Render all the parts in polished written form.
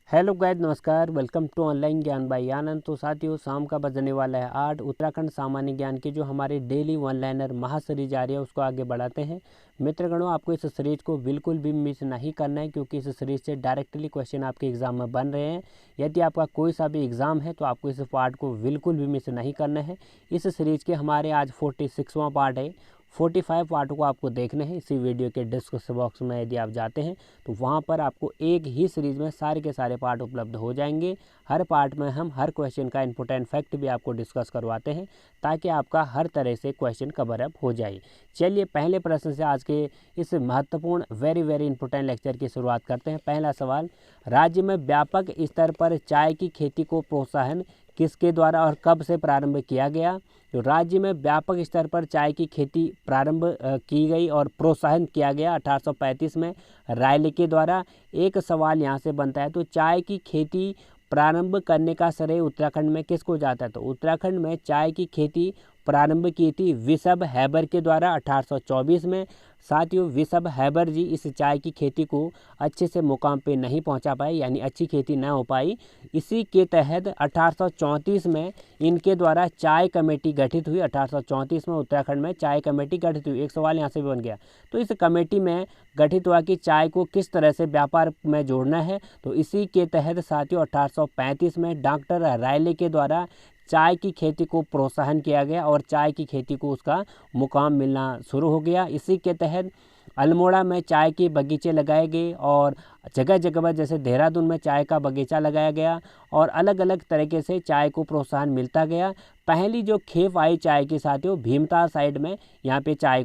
Hello guys, नमस्कार। Welcome to online ज्ञान by आनंद। तो साथियों, शाम का बजने वाला है 8। उत्तराखंड सामान्य ज्ञान की जो हमारी डेली वन लाइनर महासीरीज आ रही है उसको आगे बढ़ाते हैं। मित्रगणों, आपको इस सीरीज को बिल्कुल भी मिस नहीं करना है, क्योंकि इस सीरीज से डायरेक्टली क्वेश्चन आपके एग्जाम में बन रहे हैं। यदि आपका कोई सा भी एग्जाम है तो आपको इस पार्ट को बिल्कुल भी मिस नहीं करना है। इस सीरीज के हमारे आज 46वां पार्ट है। 45 पार्ट को आपको देखने हैं। इसी वीडियो के डिस्क्रिप्शन बॉक्स में यदि आप जाते हैं तो वहाँ पर आपको एक ही सीरीज़ में सारे के सारे पार्ट उपलब्ध हो जाएंगे। हर पार्ट में हम हर क्वेश्चन का इंपॉर्टेंट फैक्ट भी आपको डिस्कस करवाते हैं, ताकि आपका हर तरह से क्वेश्चन कवर अप हो जाए। चलिए, पहले प्रश्न से आज के इस महत्वपूर्ण वेरी इंपॉर्टेंट लेक्चर की शुरुआत करते हैं। पहला सवाल, राज्य में व्यापक स्तर पर चाय की खेती को प्रोत्साहन किसके द्वारा और कब से प्रारंभ किया गया? तो राज्य में व्यापक स्तर पर चाय की खेती प्रारंभ की गई और प्रोत्साहन किया गया 1835 में रायले के द्वारा। एक सवाल यहाँ से बनता है, तो चाय की खेती प्रारंभ करने का श्रेय उत्तराखंड में किसको जाता है? तो उत्तराखंड में चाय की खेती प्रारंभ की थी विशब हैबर के द्वारा 1824 में। साथियों, विशब हैबर जी इस चाय की खेती को अच्छे से मुकाम पे नहीं पहुंचा पाए, यानी अच्छी खेती न हो पाई। इसी के तहत 1834 में इनके द्वारा चाय कमेटी गठित हुई। 1834 में उत्तराखंड में चाय कमेटी गठित हुई। एक सवाल यहाँ से भी बन गया, तो इस कमेटी में गठित हुआ कि चाय को किस तरह से व्यापार में जोड़ना है। तो इसी के तहत साथियों 1835 में डॉक्टर रायले के द्वारा चाय की खेती को प्रोत्साहन किया गया और चाय की खेती को उसका मुकाम मिलना शुरू हो गया। इसी के तहत अल्मोड़ा में चाय के बगीचे लगाए गए और जगह जगह पर जैसे देहरादून में चाय का बगीचा लगाया गया और अलग अलग तरीके से चाय को प्रोत्साहन मिलता गया। पहली जो खेप आई चाय की साथियों भीमताल साइड में, यहाँ पे चाय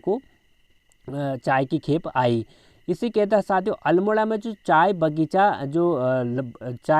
की खेप आई। इसी के तहत साथियों अल्मोड़ा में जो चाय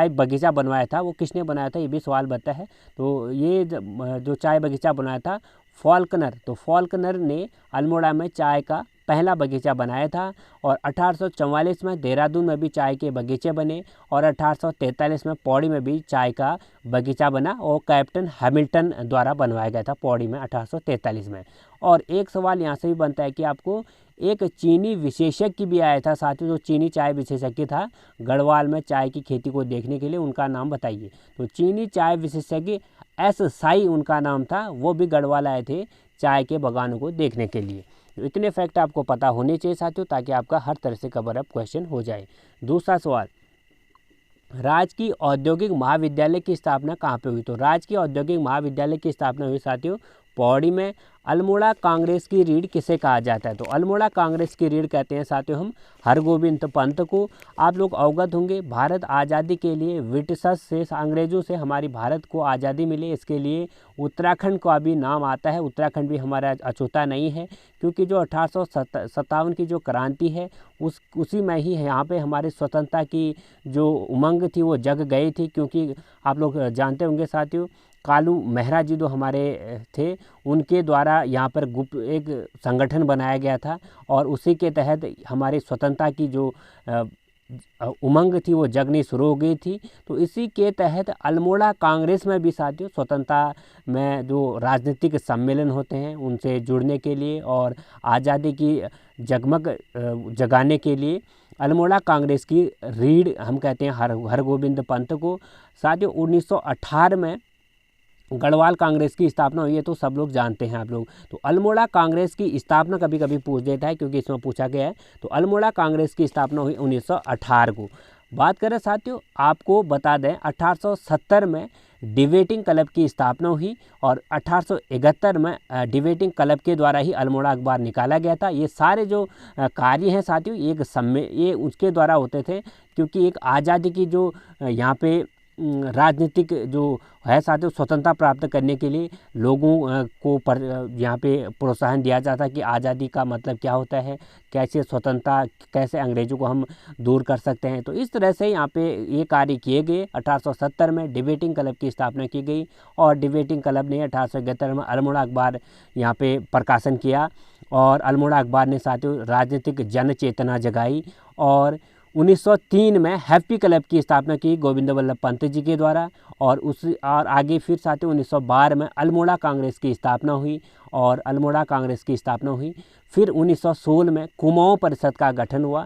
बगीचा बनवाया था वो किसने बनाया था, ये भी सवाल बनता है। तो ये जो चाय बगीचा बनाया था फॉल्कनर, तो फॉल्कनर ने अल्मोड़ा में चाय का पहला बगीचा बनाया था। और 1844 में देहरादून में भी चाय के बगीचे बने और 1843 में पौड़ी में भी चाय का बगीचा बना और कैप्टन हैमिल्टन द्वारा बनवाया गया था पौड़ी में 1843 में। और एक सवाल यहाँ से भी बनता है कि आपको एक चीनी विशेषज्ञ भी आया था साथियों, जो चीनी चाय विशेषज्ञ था गढ़वाल में चाय की खेती को देखने के लिए, उनका नाम बताइए। तो चीनी चाय विशेषज्ञ एस साई उनका नाम था, वो भी गढ़वाल आए थे चाय के बागानों को देखने के लिए। तो इतने फैक्ट आपको पता होने चाहिए साथियों, ताकि आपका हर तरह से कवर अप क्वेश्चन हो जाए। दूसरा सवाल, राजकीय औद्योगिक महाविद्यालय की स्थापना कहाँ पे हुई? तो राजकीय औद्योगिक महाविद्यालय की स्थापना हुई साथियों पौड़ी में। अल्मोड़ा कांग्रेस की रीढ़ किसे कहा जाता है? तो अल्मोड़ा कांग्रेस की रीढ़ कहते हैं साथियों हम हरगोविंद पंत को। आप लोग अवगत होंगे, भारत आज़ादी के लिए ब्रिटिश से अंग्रेजों से हमारी भारत को आज़ादी मिले, इसके लिए उत्तराखंड का भी नाम आता है। उत्तराखंड भी हमारा अछूता नहीं है, क्योंकि जो 1857 की जो क्रांति है उसी में ही यहाँ पे हमारी स्वतंत्रता की जो उमंग थी वो जग गई थी। क्योंकि आप लोग जानते होंगे साथियों, कालू मेहरा जी जो हमारे थे उनके द्वारा यहाँ पर गुप्त एक संगठन बनाया गया था और उसी के तहत हमारी स्वतंत्रता की जो उमंग थी वो जगनी शुरू हो गई थी। तो इसी के तहत अल्मोड़ा कांग्रेस में भी साथियों स्वतंत्रता में जो राजनीतिक सम्मेलन होते हैं उनसे जुड़ने के लिए और आज़ादी की जगमग जगाने के लिए अल्मोड़ा कांग्रेस की रीढ़ हम कहते हैं हरगोविंद पंत को। साथियों 1918 में गढ़वाल कांग्रेस की स्थापना हुई है, तो सब लोग जानते हैं आप लोग। तो अल्मोड़ा कांग्रेस की स्थापना कभी कभी पूछ देता है, क्योंकि इसमें पूछा गया है। तो अल्मोड़ा कांग्रेस की स्थापना हुई 1918 को। बात करें साथियों, आपको बता दें 1870 में डिबेटिंग क्लब की स्थापना हुई और 1871 में डिबेटिंग क्लब के द्वारा ही अल्मोड़ा अखबार निकाला गया था। ये सारे जो कार्य हैं साथियों ये उसके द्वारा होते थे, क्योंकि एक आज़ादी की जो यहाँ पे राजनीतिक जो है साथियों स्वतंत्रता प्राप्त करने के लिए लोगों को यहाँ पे प्रोत्साहन दिया जाता है कि आज़ादी का मतलब क्या होता है, कैसे स्वतंत्रता, कैसे अंग्रेजों को हम दूर कर सकते हैं। तो इस तरह से यहाँ पे ये कार्य किए गए। 1870 में डिबेटिंग क्लब की स्थापना की गई और डिबेटिंग क्लब ने 1871 में अल्मोड़ा अखबार यहाँ पे प्रकाशन किया और अल्मोड़ा अखबार ने साथियों राजनीतिक जन चेतना जगाई। और 1903 में हैप्पी क्लब की स्थापना की गोविंद वल्लभ पंत जी के द्वारा और आगे फिर साथियों 1912 में अल्मोड़ा कांग्रेस की स्थापना हुई और अल्मोड़ा कांग्रेस की स्थापना हुई। फिर 1916 में कुमाऊं परिषद का गठन हुआ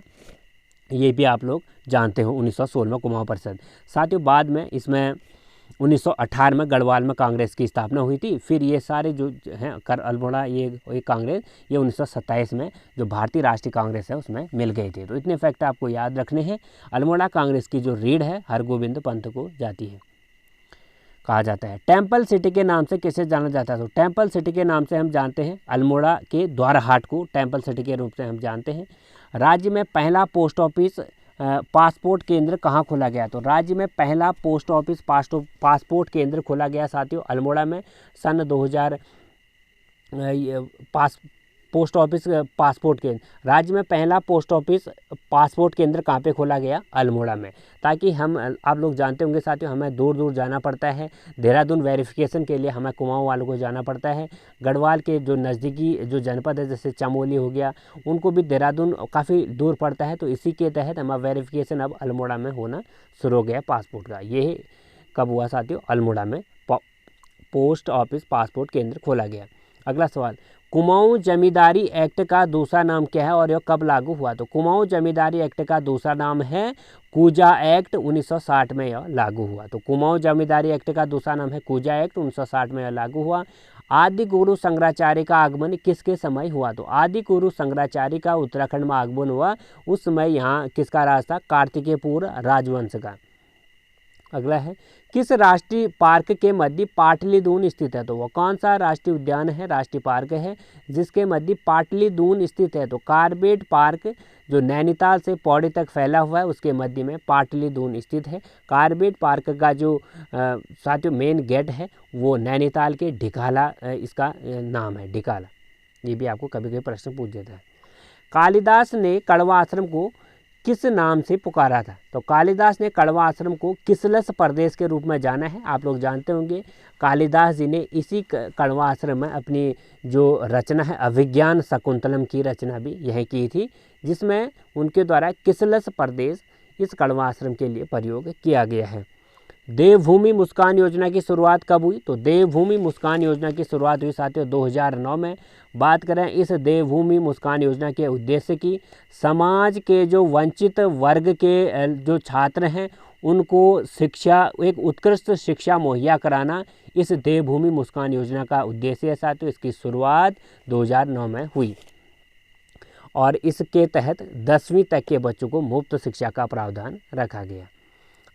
ये भी आप लोग जानते हो 1916 में कुमाऊं परिषद। साथियों बाद में इसमें 1918 में गढ़वाल में कांग्रेस की स्थापना हुई थी। फिर ये सारे जो हैं कर अल्मोड़ा ये कांग्रेस ये 1927 में जो भारतीय राष्ट्रीय कांग्रेस है उसमें मिल गई थी। तो इतने फैक्ट आपको याद रखने हैं। अल्मोड़ा कांग्रेस की जो रीढ़ है हरगोविंद पंत को जाती है कहा जाता है। टेम्पल सिटी के नाम से किसे जाना जाता है? तो टेम्पल सिटी के नाम से हम जानते हैं अल्मोड़ा के द्वारहाट को टेम्पल सिटी के रूप से हम जानते हैं। राज्य में पहला पोस्ट ऑफिस पासपोर्ट केंद्र कहाँ खोला गया? तो राज्य में पहला पोस्ट ऑफिस पासपोर्ट केंद्र खोला गया साथियों अल्मोड़ा में सन 2000 पोस्ट ऑफिस पासपोर्ट केंद्र। राज्य में पहला पोस्ट ऑफिस पासपोर्ट केंद्र कहाँ पे खोला गया? अल्मोड़ा में। ताकि हम आप लोग जानते होंगे साथियों हमें दूर दूर जाना पड़ता है। देहरादून वेरिफिकेशन के लिए हमें कुमाऊं वालों को जाना पड़ता है। गढ़वाल के जो नज़दीकी जो जनपद है जैसे चमोली हो गया उनको भी देहरादून काफ़ी दूर पड़ता है। तो इसी के तहत हमारा वेरिफिकेशन अब अल्मोड़ा में होना शुरू हो गया पासपोर्ट का। ये कब हुआ साथियों? अल्मोड़ा में पोस्ट ऑफिस पासपोर्ट केंद्र खोला गया। अगला सवाल, कुमाऊं जमींदारी एक्ट का दूसरा नाम क्या है और यह कब लागू हुआ? तो कुमाऊं जमींदारी एक्ट का दूसरा नाम है कूजा एक्ट। 1960 में यह लागू हुआ। तो कुमाऊं जमींदारी एक्ट का दूसरा नाम है कूजा एक्ट। 1960 में यह लागू हुआ। आदि गुरु शंकराचार्य का आगमन किसके समय हुआ? तो आदि गुरु शंकराचार्य का उत्तराखंड में आगमन हुआ। उस समय यहाँ किसका राज था? कार्तिकेयपुर राजवंश का। अगला है, किस राष्ट्रीय पार्क के मध्य पाटलिदून स्थित है? तो वो कौन सा राष्ट्रीय उद्यान है, राष्ट्रीय पार्क है जिसके मध्य पाटलिदून स्थित है? तो कार्बेट पार्क जो नैनीताल से पौड़ी तक फैला हुआ है उसके मध्य में पाटलिदून स्थित है। कार्बेट पार्क का जो साथियों मेन गेट है वो नैनीताल के ढिकाला इसका नाम है, ढिकाला। ये भी आपको कभी कभी प्रश्न पूछ देता है। कालिदास ने कड़वा आश्रम को किस नाम से पुकारा था? तो कालिदास ने कड़वा आश्रम को किसलस प्रदेश के रूप में जाना है। आप लोग जानते होंगे कालिदास जी ने इसी कड़वा आश्रम में अपनी जो रचना है अभिज्ञान शकुंतलम की रचना भी यही की थी, जिसमें उनके द्वारा किसलस प्रदेश इस कड़वा आश्रम के लिए प्रयोग किया गया है। देवभूमि मुस्कान योजना की शुरुआत कब हुई? तो देवभूमि मुस्कान योजना की शुरुआत हुई साथियों 2009 में। बात करें इस देवभूमि मुस्कान योजना के उद्देश्य की, समाज के जो वंचित वर्ग के जो छात्र हैं उनको शिक्षा, एक उत्कृष्ट शिक्षा मुहैया कराना इस देवभूमि मुस्कान योजना का उद्देश्य है साथियों। इसकी शुरुआत 2009 में हुई और इसके तहत 10वीं तक के बच्चों को मुफ्त शिक्षा का प्रावधान रखा गया।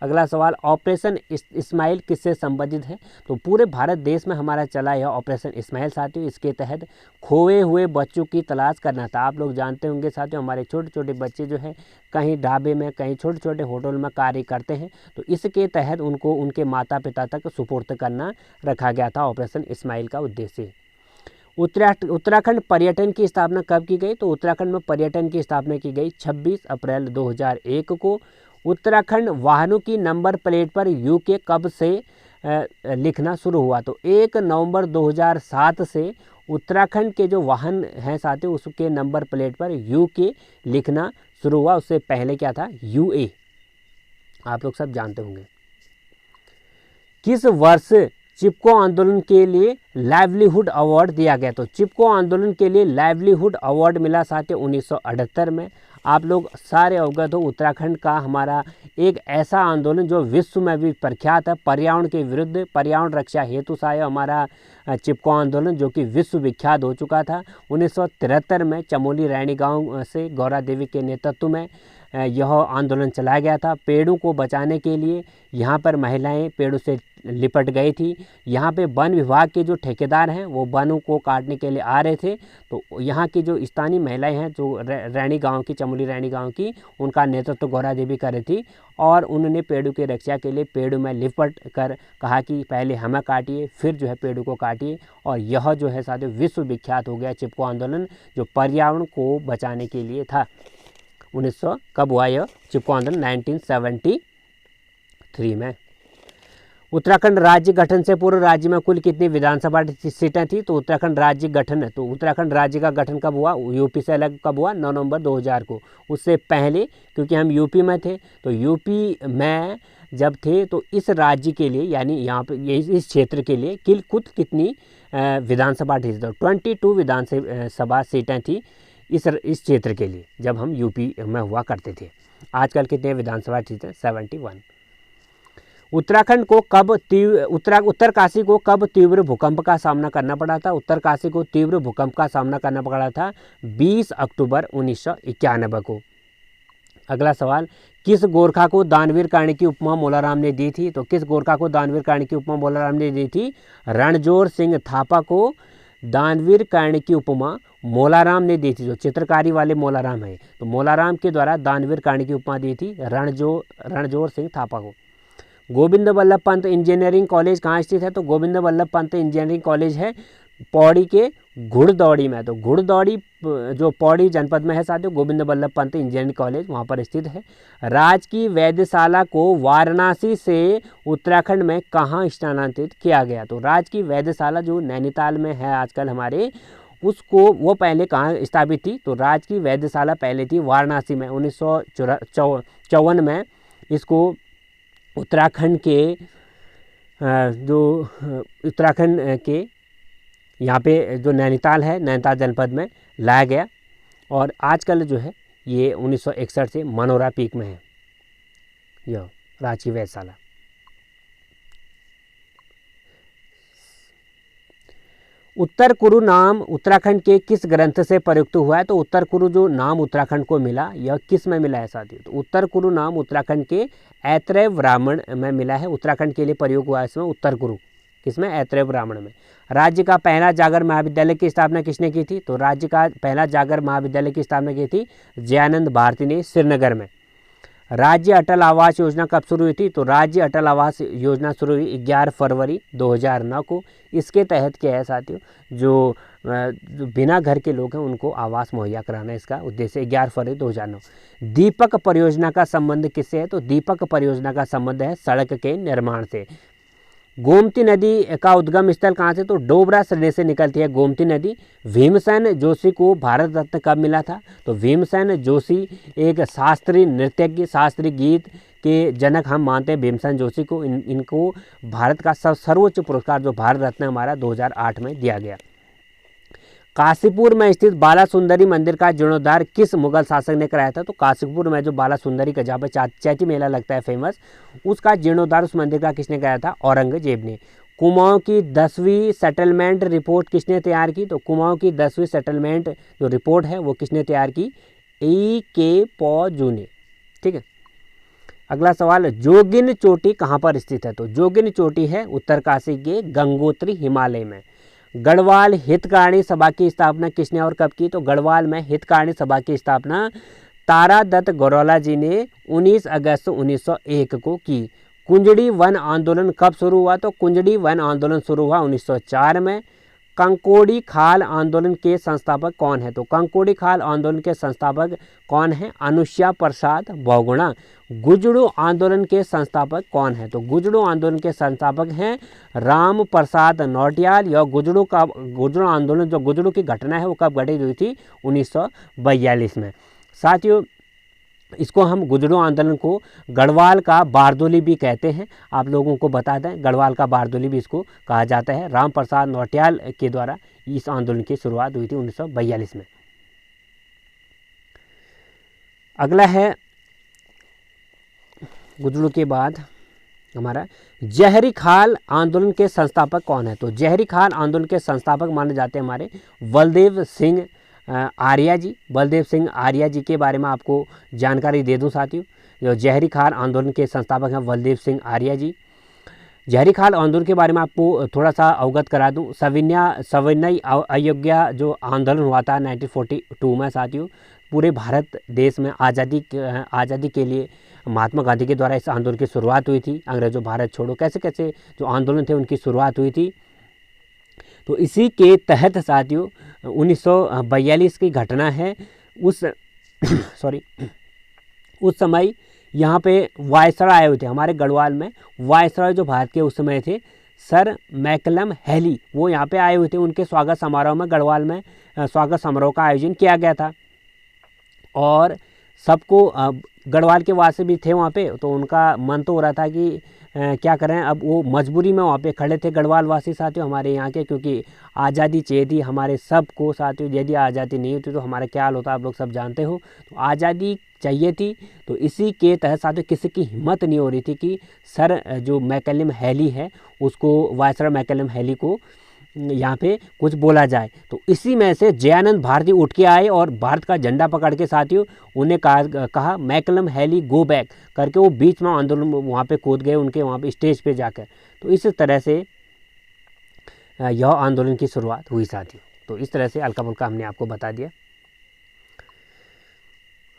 अगला सवाल, ऑपरेशन इस्माइल किससे संबंधित है? तो पूरे भारत देश में हमारा चला यह ऑपरेशन इस्माइल साथियों। इसके तहत खोए हुए बच्चों की तलाश करना था। आप लोग जानते होंगे साथियों हमारे छोटे छोटे बच्चे जो हैं कहीं ढाबे में कहीं छोटे छोटे होटल में कार्य करते हैं, तो इसके तहत उनको उनके माता पिता तक सुपुर्द करना रखा गया था ऑपरेशन इस्माइल का उद्देश्य। उत्तराखंड पर्यटन की स्थापना कब की गई? तो उत्तराखंड में पर्यटन की स्थापना की गई 26 अप्रैल 2001 को। उत्तराखंड वाहनों की नंबर प्लेट पर यूके कब से लिखना शुरू हुआ? तो 1 नवंबर 2007 से उत्तराखंड के जो वाहन हैं साथियों उसके नंबर प्लेट पर यूके लिखना शुरू हुआ। उससे पहले क्या था? यूए। आप लोग सब जानते होंगे। किस वर्ष चिपको आंदोलन के लिए लाइवलीहुड अवार्ड दिया गया? तो चिपको आंदोलन के लिए लाइवलीहुड अवार्ड मिला साथियों 1978 में। आप लोग सारे अवगत हो उत्तराखंड का हमारा एक ऐसा आंदोलन जो विश्व में भी प्रख्यात है, पर्यावरण के विरुद्ध पर्यावरण रक्षा हेतु सा हमारा चिपको आंदोलन जो कि विश्व विख्यात हो चुका था। 1973 में चमोली रैणी गांव से गौरा देवी के नेतृत्व में यह आंदोलन चलाया गया था। पेड़ों को बचाने के लिए यहाँ पर महिलाएं पेड़ों से लिपट गई थी। यहाँ पे वन विभाग के जो ठेकेदार हैं वो वनों को काटने के लिए आ रहे थे, तो यहाँ की जो स्थानीय महिलाएं हैं जो रैणी गांव की, चमोली रैणी गांव की, उनका नेतृत्व गौरा देवी कर रही थी और उन्होंने पेड़ों की रक्षा के लिए पेड़ों में लिपट कर कहा कि पहले हमें काटिए फिर जो है पेड़ों को काटिए। और यह जो है साथियों विश्व विख्यात हो गया चिपको आंदोलन जो पर्यावरण को बचाने के लिए था। 1900 कब हुआ यह चिपको आंदोलन? 1973 में। उत्तराखंड राज्य गठन से पूर्व राज्य में कुल कितनी विधानसभा सीटें थी? तो उत्तराखंड राज्य गठन है, तो उत्तराखंड राज्य का गठन कब हुआ? यूपी से अलग कब हुआ? 9 नवंबर 2000 को। उससे पहले क्योंकि हम यूपी में थे तो यूपी में जब थे तो इस राज्य के लिए यानी यहाँ पे इस क्षेत्र के लिए कुल कितनी विधानसभा थी? तो 22 विधानसभा सीटें थी इस क्षेत्र के लिए जब हम यूपी में हुआ करते थे। आजकल कितने विधानसभा सीट हैं? 71। उत्तराखंड को कब उत्तरकाशी को कब तीव्र भूकंप का सामना करना पड़ा था? उत्तरकाशी को तीव्र भूकंप का सामना करना पड़ा था 20 अक्टूबर 1991 को। अगला सवाल, किस गोरखा को दानवीर कर्णी की उपमा मोलाराम ने दी थी? तो किस गोरखा को दानवीर कर्णी की उपमा मोलाराम ने दी थी? रणजोर सिंह थापा को दानवीर कर्णी की उपमा मोलाराम ने दी थी। जो चित्रकारी वाले मोलाराम है, तो मोलाराम के द्वारा दानवीर कर्णी की उपमा दी थी रणजोर सिंह थापा को। गोविंद वल्लभ पंत इंजीनियरिंग कॉलेज कहाँ स्थित है? तो गोविंद वल्लभ पंत इंजीनियरिंग कॉलेज है पौड़ी के घुड़दौड़ी में। तो घुड़दौड़ी जो पौड़ी जनपद में है साथियों, गोविंद वल्लभ पंत इंजीनियरिंग कॉलेज वहाँ पर स्थित है। राजकीय वैद्यशाला को वाराणसी से उत्तराखंड में कहाँ स्थानांतरित किया गया? तो राजकीय वैद्यशाला जो नैनीताल में है आजकल हमारे, उसको वो पहले कहाँ स्थापित थी? तो राजकीय वैद्यशाला पहले थी वाराणसी में। 1954 में इसको उत्तराखंड के यहाँ पे जो नैनीताल है, नैनीताल जनपद में लाया गया। और आजकल जो है ये 1961 से मनोरा पीक में है यह रांची वैद्यशाला। उत्तर कुरु नाम उत्तराखंड के किस ग्रंथ से प्रयुक्त हुआ है? तो उत्तर कुरु जो नाम उत्तराखंड को मिला, यह किस में मिला है साथियों? तो उत्तर कुरु नाम उत्तराखंड के ऐत्रेय ब्राह्मण में मिला है। उत्तराखंड के लिए प्रयोग हुआ है इसमें उत्तर कुरु, किसमें? ऐत्रेय ब्राह्मण में। राज्य का पहला जागर महाविद्यालय की स्थापना किसने की थी? तो राज्य का पहला जागर महाविद्यालय की स्थापना की थी जयानंद भारती ने श्रीनगर में। राज्य अटल आवास योजना कब शुरू हुई थी? तो राज्य अटल आवास योजना शुरू हुई 11 फरवरी 2009 को। इसके तहत क्या है साथियों, जो बिना घर के लोग हैं उनको आवास मुहैया कराना इसका उद्देश्य 11 फरवरी 2009। दीपक परियोजना का संबंध किससे है? तो दीपक परियोजना का संबंध है सड़क के निर्माण से। गोमती नदी का उद्गम स्थल कहाँ से? तो डोबरा श्रेणी से निकलती है गोमती नदी। भीमसेन जोशी को भारत रत्न कब मिला था? तो भीमसेन जोशी एक शास्त्रीय नृत्यज्ञ, शास्त्रीय गीत के जनक हम मानते हैं भीमसेन जोशी को। इनको भारत का सर्वोच्च पुरस्कार जो भारत रत्न हमारा 2008 में दिया गया। काशीपुर में स्थित बाला सुंदरी मंदिर का जीर्णोद्धार किस मुगल शासक ने कराया था? तो काशीपुर में जो बाला सुंदरी का जहाँ पर चैती मेला लगता है फेमस, उसका जीर्णोद्धार उस मंदिर का किसने कराया था? औरंगजेब ने। कुमाऊं की 10वीं सेटलमेंट रिपोर्ट किसने तैयार की? तो कुमाऊं की 10वीं सेटलमेंट जो रिपोर्ट है वो किसने तैयार की? E.K. पॉजू ने। ठीक है। अगला सवाल, जोगिन चोटी कहाँ पर स्थित है? तो जोगिन चोटी है उत्तरकाशी के गंगोत्री हिमालय में। गढ़वाल हितकारिणी सभा की स्थापना किसने और कब की? तो गढ़वाल में हितकारिणी सभा की स्थापना तारादत्त गौरोला जी ने 19 अगस्त 1901 को की। कुंजड़ी वन आंदोलन कब शुरू हुआ? तो कुंजड़ी वन आंदोलन शुरू हुआ 1904 में। कंकोड़ी खाल आंदोलन के संस्थापक कौन है? तो कंकोड़ी खाल आंदोलन के संस्थापक कौन है? अनुसुईया प्रसाद बहुगुणा। गुजड़ू आंदोलन के संस्थापक कौन है? तो गुजड़ू आंदोलन के संस्थापक हैं राम प्रसाद नौटियाल। या गुजड़ू आंदोलन जो गुजड़ू की घटना है वो कब घटित हुई थी? 1942 में। साथियों, इसको हम गुजड़ू आंदोलन को गढ़वाल का बारदोली भी कहते हैं। आप लोगों को बता दें, गढ़वाल का बारदोली भी इसको कहा जाता है। राम प्रसाद नौटियाल के द्वारा इस आंदोलन की शुरुआत हुई थी 1942 में। अगला है गुजड़ू के बाद हमारा जहरी खाल आंदोलन के संस्थापक कौन है? तो जहरी खाल आंदोलन के संस्थापक माने जाते हैं हमारे बलदेव सिंह आर्या जी। बलदेव सिंह आर्या जी के बारे में आपको जानकारी दे दूं साथियों। जो जहरी खाल आंदोलन के संस्थापक हैं बलदेव सिंह आर्या जी। जहरी खाल आंदोलन के बारे में आपको थोड़ा सा अवगत करा दूं। सविनय अवज्ञा जो आंदोलन हुआ था 1942 में साथियों, पूरे भारत देश में आज़ादी के लिए महात्मा गांधी के द्वारा इस आंदोलन की शुरुआत हुई थी। अंग्रेजों भारत छोड़ो कैसे कैसे जो आंदोलन थे उनकी शुरुआत हुई थी। तो इसी के तहत साथियों 1942 की घटना है। उस समय यहाँ पे वायसराय आए हुए थे हमारे गढ़वाल में। वायसराय जो भारत के उस समय थे सर मैकलम हैली, वो यहाँ पे आए हुए थे। उनके स्वागत समारोह में गढ़वाल में स्वागत समारोह का आयोजन किया गया था। और सबको गढ़वाल के वासी भी थे वहाँ पे, तो उनका मन तो हो रहा था कि क्या करें। अब वो मजबूरी में वहाँ पे खड़े थे गढ़वाल वासी साथियों हमारे यहाँ के, क्योंकि आज़ादी चाहिए थी हमारे सबको साथियों। यदि आज़ादी नहीं होती तो हमारा क्या हाल होता आप लोग सब जानते हो। तो आज़ादी चाहिए थी, तो इसी के तहत साथियों किसी की हिम्मत नहीं हो रही थी कि सर जो मैकलम हैली है उसको, वायसराय मैकलम हैली को यहाँ पे कुछ बोला जाए। तो इसी में से जयानंद भारती उठ के आए और भारत का झंडा पकड़ के साथियों उन्हें कहा मैकलम हैली गो बैक करके वो बीच में आंदोलन वहाँ पे कूद गए, उनके वहाँ पे स्टेज पे जाकर। तो इस तरह से यह आंदोलन की शुरुआत हुई साथियों। तो इस तरह से हल्का फुल्का हमने आपको बता दिया।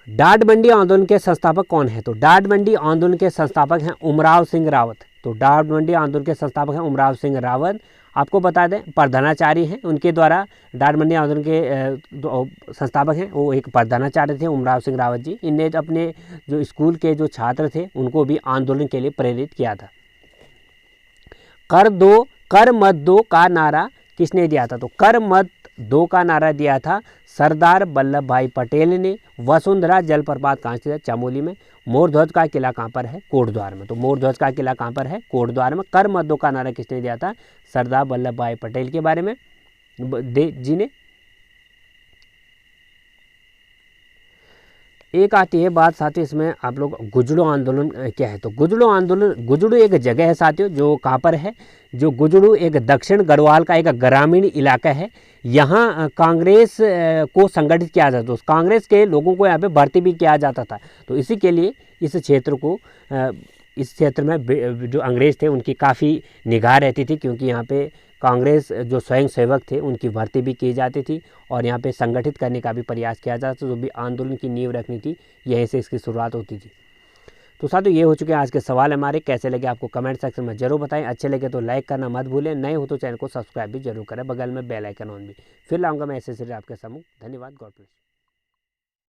डाटबंडी आंदोलन के संस्थापक कौन है? तो डाटबंडी आंदोलन के संस्थापक हैं उमराव सिंह रावत। तो डाटबंडी आंदोलन के संस्थापक हैं उमराव सिंह रावत। आपको बता दें प्रधानाचार्य हैं, उनके द्वारा डाटबंडी आंदोलन के संस्थापक हैं वो एक प्रधानाचार्य थे उमराव सिंह रावत जी। इनने अपने जो स्कूल के जो छात्र थे उनको भी आंदोलन के लिए प्रेरित किया था। कर मत दो का नारा किसने दिया था? तो कर मत दो का नारा दिया था सरदार वल्लभ भाई पटेल ने। वसुंधरा जलप्रपात कहाँ से? चमोली में। मोर ध्वज का किला कहाँ पर है? कोटद्वार में। तो मोर ध्वज का किला कहाँ पर है? कोटद्वार में। कर मत दो का नारा किसने दिया था? सरदार वल्लभ भाई पटेल के बारे में जी ने। एक आती है बात साथियों इसमें आप लोग, गुजड़ू आंदोलन क्या है? तो गुजड़ू आंदोलन, गुजड़ू एक जगह है साथियों जो कहाँ पर है, जो गुजड़ू एक दक्षिण गढ़वाल का एक ग्रामीण इलाका है। यहाँ कांग्रेस को संगठित किया जाता था, कांग्रेस के लोगों को यहाँ पे भर्ती भी किया जाता था। तो इसी के लिए इस क्षेत्र में जो अंग्रेज थे उनकी काफ़ी निगाह रहती थी, क्योंकि यहाँ पे कांग्रेस जो स्वयं सेवक थे उनकी भर्ती भी की जाती थी और यहाँ पे संगठित करने का भी प्रयास किया जाता था। जो भी आंदोलन की नींव रखनी थी यहीं से इसकी शुरुआत होती थी। तो साथियों ये हो चुके हैं आज के सवाल हमारे। कैसे लगे आपको कमेंट सेक्शन में जरूर बताएं। अच्छे लगे तो लाइक करना मत भूलें, नए हो तो चैनल को सब्सक्राइब भी जरूर करें, बगल में बेल आइकन ऑन भी। फिर लाऊंगा मैं ऐसे आपके समूह। धन्यवाद। God bless.